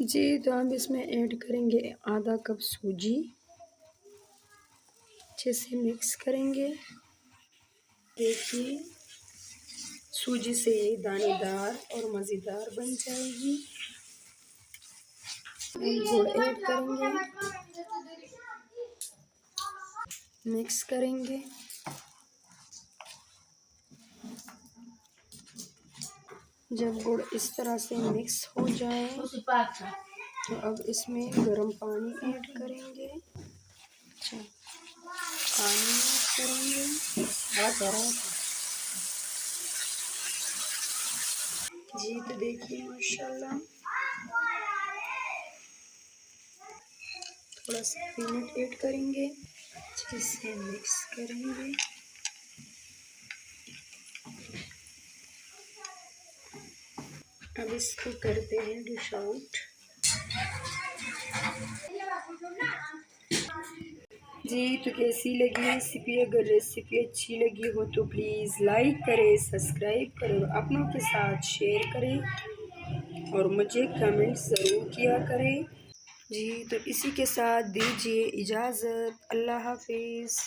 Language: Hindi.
जी, तो हम इसमें ऐड करेंगे आधा कप सूजी। अच्छे से मिक्स करेंगे। देखिए सूजी से ये दानेदार और मज़ेदार बन जाएगी। हम गुड़ ऐड करेंगे, मिक्स करेंगे। जब गुड़ इस तरह से मिक्स हो जाए तो अब इसमें गर्म पानी ऐड करेंगे। अच्छा, पानी ऐड करेंगे। जी, तो देखिए माशाल्लाह थोड़ा सा पीनट ऐड करेंगे, अच्छे से मिक्स करेंगे। अब इसको करते हैं डिश आउट। जी, तो कैसी लगी रेसिपी? अगर रेसिपी अच्छी लगी हो तो प्लीज़ लाइक करें, सब्सक्राइब करें, अपनों के साथ शेयर करें और मुझे कमेंट ज़रूर किया करें। जी, तो इसी के साथ दीजिए इजाज़त। अल्लाह हाफ़िज़।